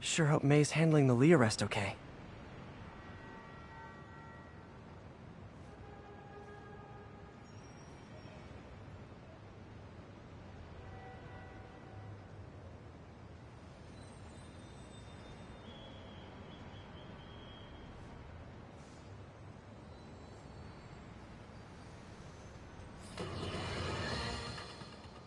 Sure hope May's handling the Lee arrest okay.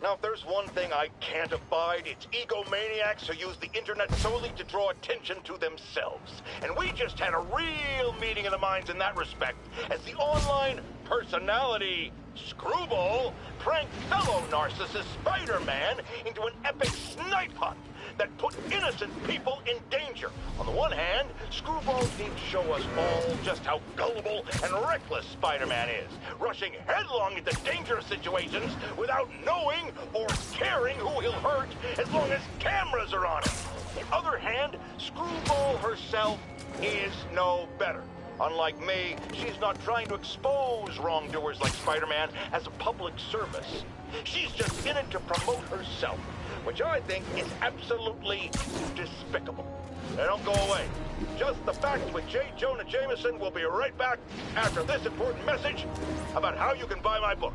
Now, if there's one thing I can't abide, it's egomaniacs who use the internet solely to draw attention to themselves. And we just had a real meeting of the minds in that respect, as the online personality Screwball pranked fellow narcissist Spider-Man into an epic snipe hunt that put innocent people in danger. On the one hand, Screwball seemed to show us all just how gullible and reckless Spider-Man is, rushing headlong into dangerous situations without knowing or caring who he'll hurt as long as cameras are on him. On the other hand, Screwball herself is no better. Unlike me, she's not trying to expose wrongdoers like Spider-Man as a public service. She's just in it to promote herself, which I think is absolutely despicable. Now don't go away. Just the Facts with J. Jonah Jameson will be right back after this important message about how you can buy my book.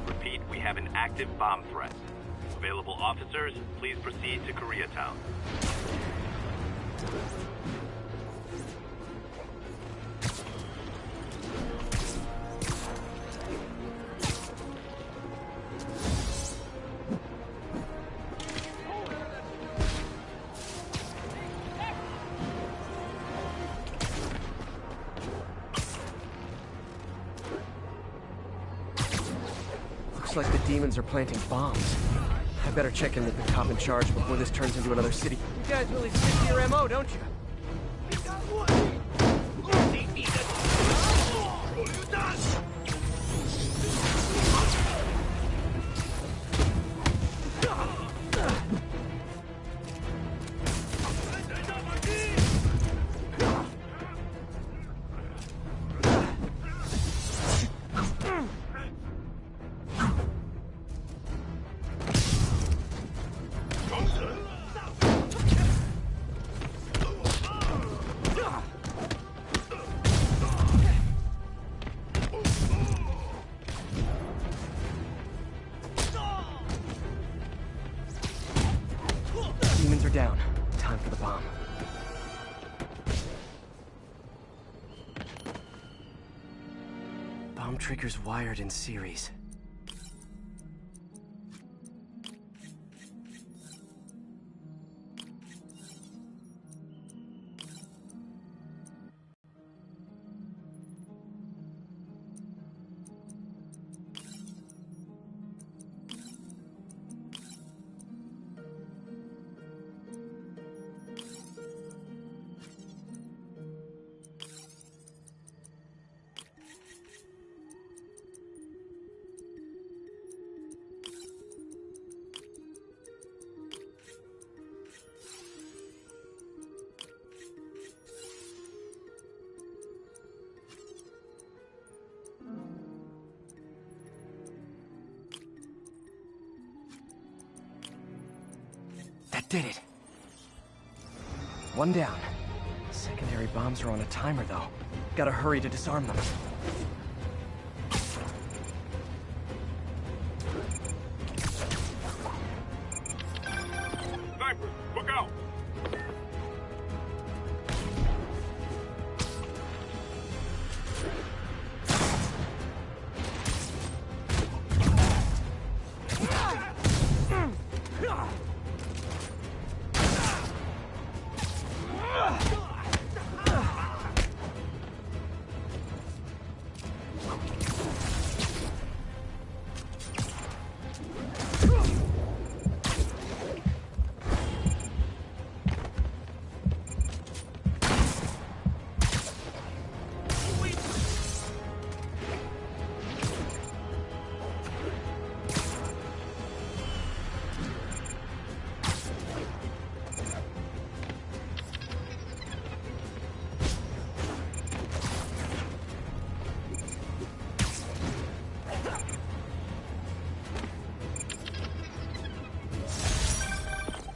Repeat, we have an active bomb threat. Available officers, please proceed to Koreatown. Looks like the demons are planting bombs. I better check in with the cop in charge before this turns into another city. You guys really stick to your MO, don't you? Demons are down. Time for the bomb. Bomb triggers wired in series. That did it. One down. Secondary bombs are on a timer, though. Gotta hurry to disarm them. Sniper, look out!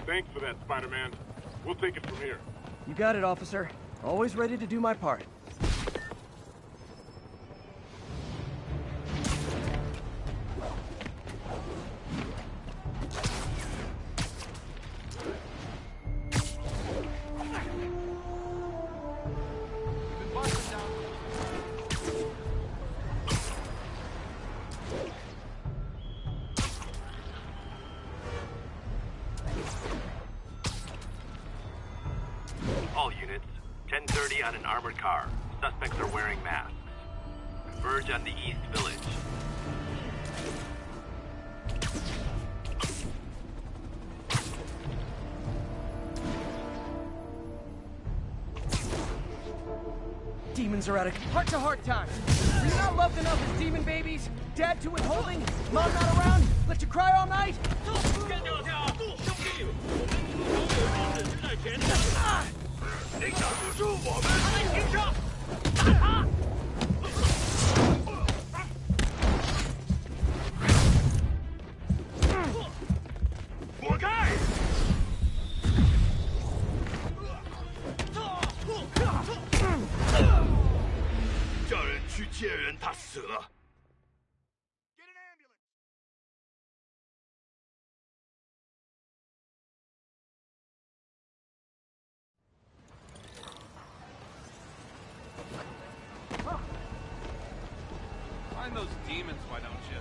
Thanks for that, Spider-Man. We'll take it from here. You got it, officer. Always ready to do my part. All units, 10:30 on an armored car. Suspects are wearing masks. Converge on the East Village. Demons are at a heart-to-heart time. Are you not loved enough as demon babies? Dad to withholding? Mom not around? Let you cry all night? Find those demons, why don't you?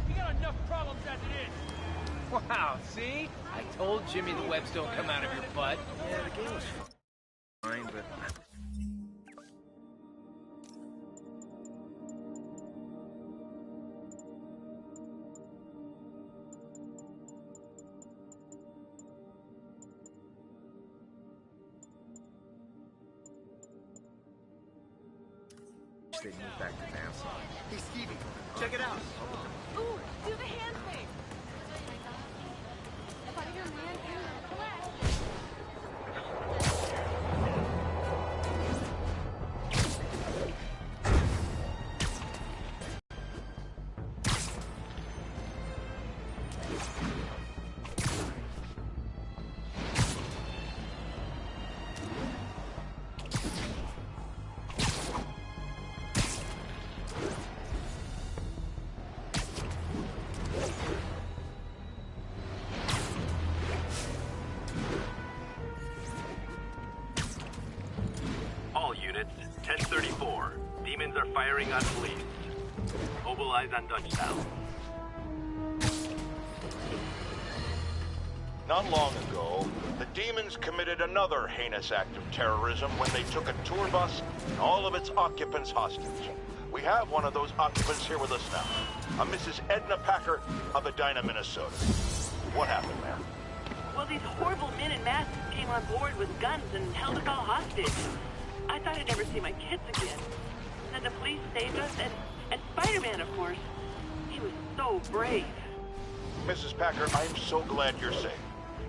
We got enough problems as it is. Wow, see? I told Jimmy the webs don't come out of your butt. Yeah, the game was fine, but... They moved back to Nassau. Hey, Stevie, check it out. Ooh, do the hand thing. Spider-Man in the flesh. All units, 10:34. Demons are firing on police. Mobilize on Dutchtown. Not long ago, the demons committed another heinous act of terrorism when they took a tour bus and all of its occupants hostage. We have one of those occupants here with us now, a Mrs. Edna Packer of Edina, Minnesota. What happened, ma'am? Well, these horrible men in masks came on board with guns and held us all hostage. I thought I'd never see my kids again. Then the police saved us, and Spider-Man, of course. He was so brave. Mrs. Packer, I'm so glad you're safe.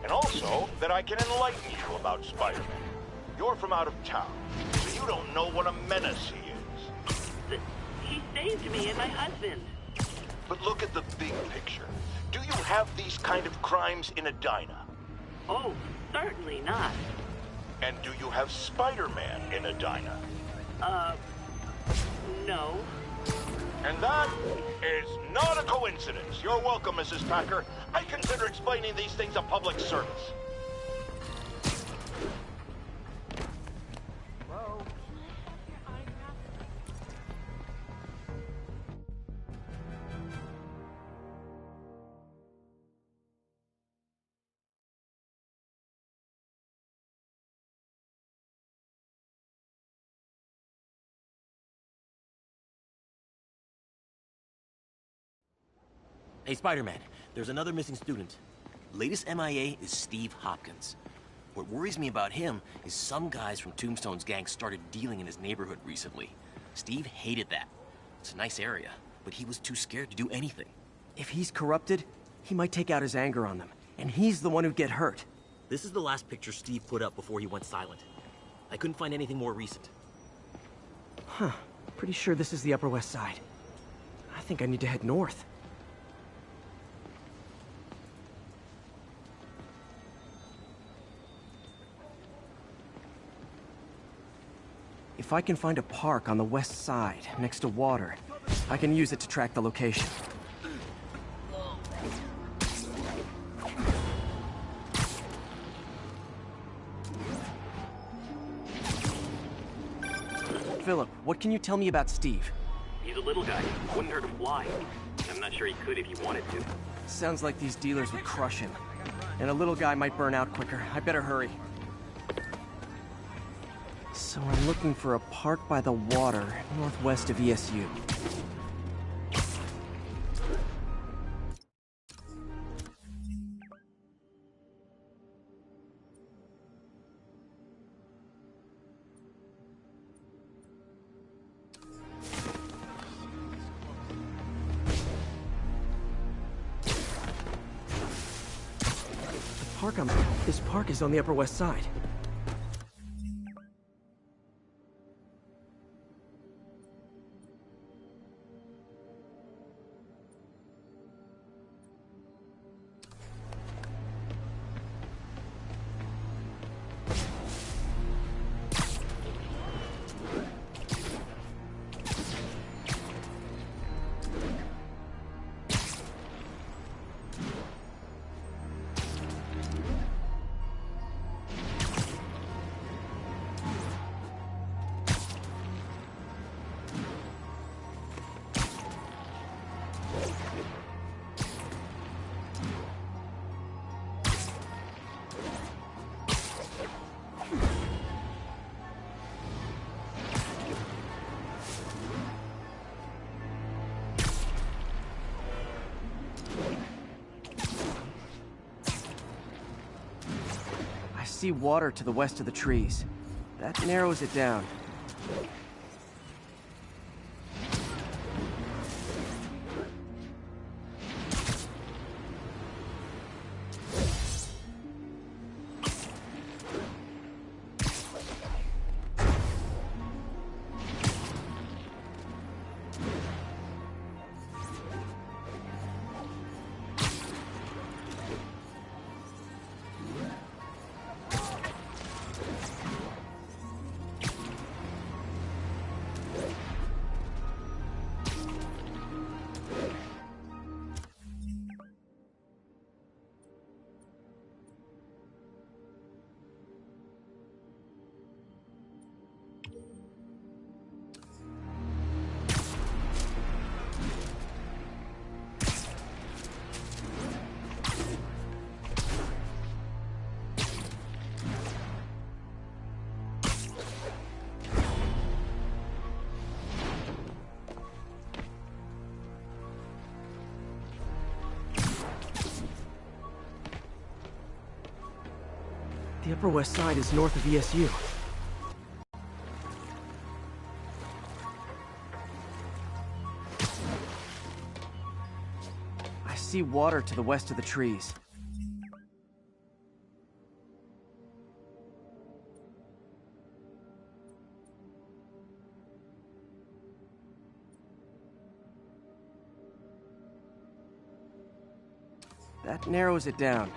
And also that I can enlighten you about Spider-Man. You're from out of town, so you don't know what a menace he is. He saved me and my husband. But look at the big picture. Do you have these kind of crimes in Edina? Oh, certainly not. And do you have Spider-Man in Edina? No. And that is not a coincidence. You're welcome, Mrs. Packer. I consider explaining these things a public service. Whoa. Hey, Spider-Man, there's another missing student. Latest MIA is Steve Hopkins. What worries me about him is some guys from Tombstone's gang started dealing in his neighborhood recently. Steve hated that. It's a nice area, but he was too scared to do anything. If he's corrupted, he might take out his anger on them, and he's the one who'd get hurt. This is the last picture Steve put up before he went silent. I couldn't find anything more recent. Huh. Pretty sure this is the Upper West Side. I think I need to head north. If I can find a park on the west side, next to water, I can use it to track the location. Philip, what can you tell me about Steve? He's a little guy. Wouldn't hurt to fly. I'm not sure he could if he wanted to. Sounds like these dealers would crush him. And a little guy might burn out quicker. I better hurry. So I'm looking for a park by the water, northwest of ESU. This park is on the Upper West Side. I see water to the west of the trees. That narrows it down. The Upper West Side is north of ESU. I see water to the west of the trees. That narrows it down.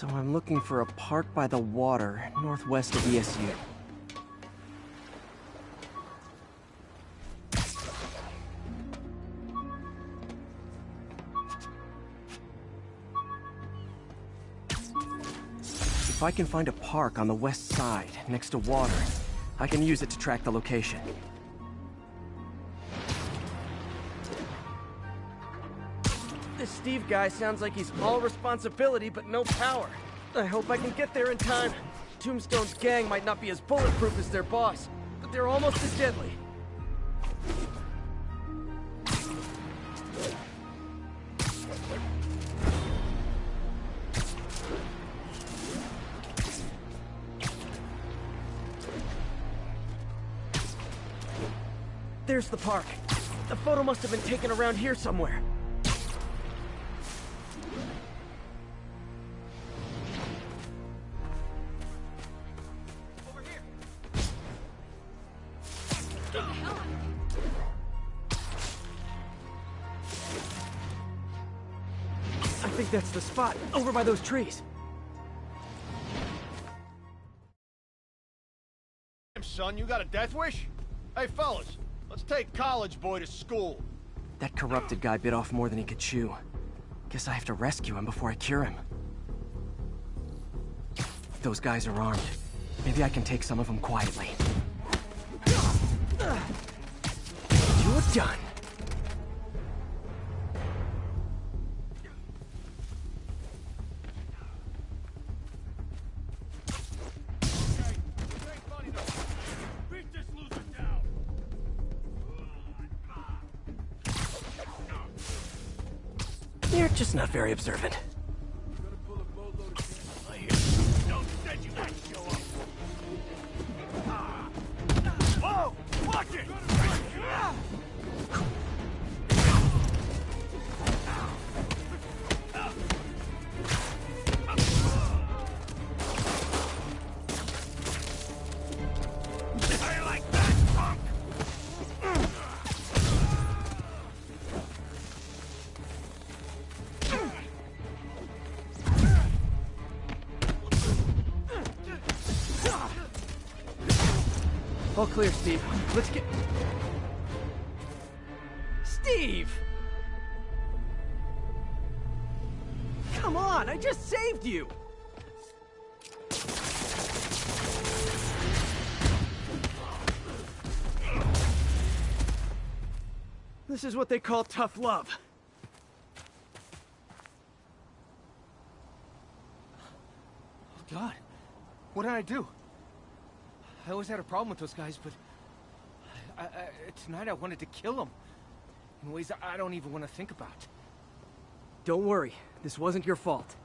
So I'm looking for a park by the water, northwest of ESU. If I can find a park on the west side, next to water, I can use it to track the location. This Steve guy sounds like he's all responsibility but no power. I hope I can get there in time. Tombstone's gang might not be as bulletproof as their boss, but they're almost as deadly. There's the park. The photo must have been taken around here somewhere. think that's the spot, over by those trees. Son, you got a death wish? Hey, fellas, let's take College Boy to school. That corrupted guy bit off more than he could chew. Guess I have to rescue him before I cure him. Those guys are armed. Maybe I can take some of them quietly. You're done. You're just not very observant. Whoa! Watch it! I like that, punk! All clear, Steve. Let's get... Steve! Come on, I just saved you! This is what they call tough love. Oh, God. What did I do? I always had a problem with those guys, but... tonight I wanted to kill them. In ways I don't even want to think about. Don't worry, this wasn't your fault.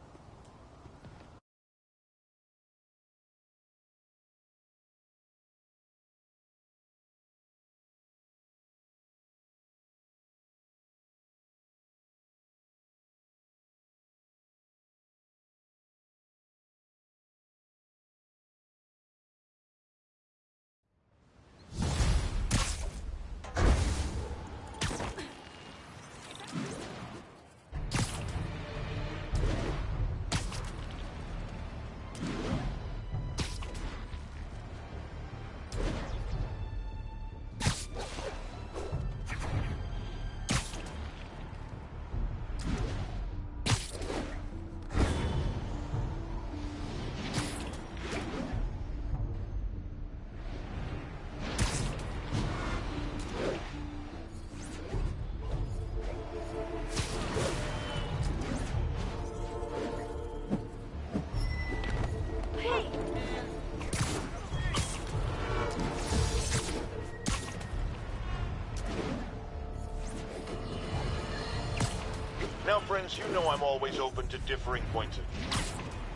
Now, friends, you know I'm always open to differing points of view.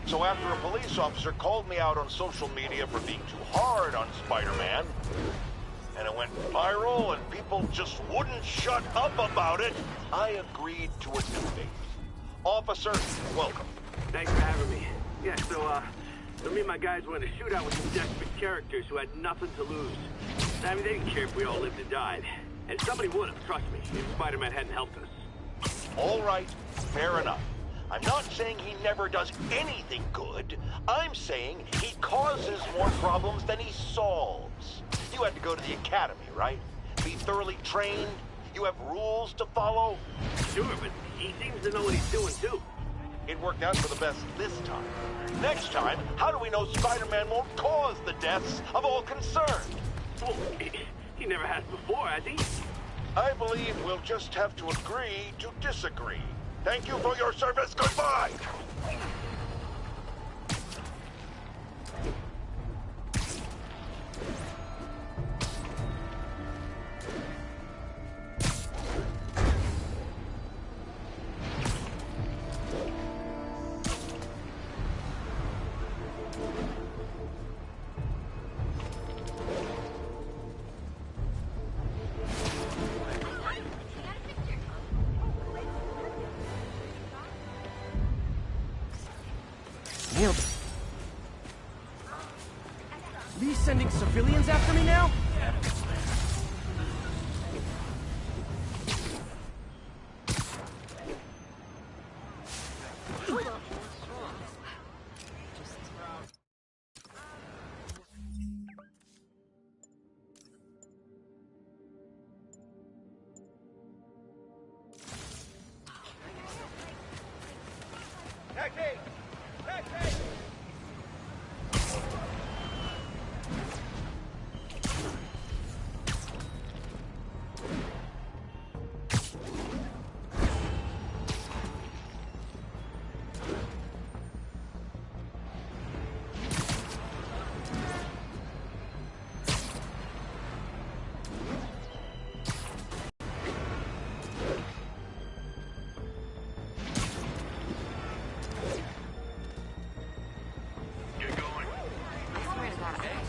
So after a police officer called me out on social media for being too hard on Spider-Man, and it went viral and people just wouldn't shut up about it, I agreed to a new date. Officer, welcome. Thanks for having me. Yeah, so me and my guys were in a shootout with some desperate characters who had nothing to lose. I mean, they didn't care if we all lived or died. And somebody would have, trust me, if Spider-Man hadn't helped us. All right, fair enough. I'm not saying he never does anything good. I'm saying he causes more problems than he solves. You had to go to the academy, right? Be thoroughly trained? You have rules to follow? Sure, but he seems to know what he's doing, too. It worked out for the best this time. Next time, how do we know Spider-Man won't cause the deaths of all concerned? Well, he never has before, has he? I believe we'll just have to agree to disagree. Thank you for your service. Goodbye! Nailed it. Lee's sending civilians after me now? Taxi! Taxi! I swear to God,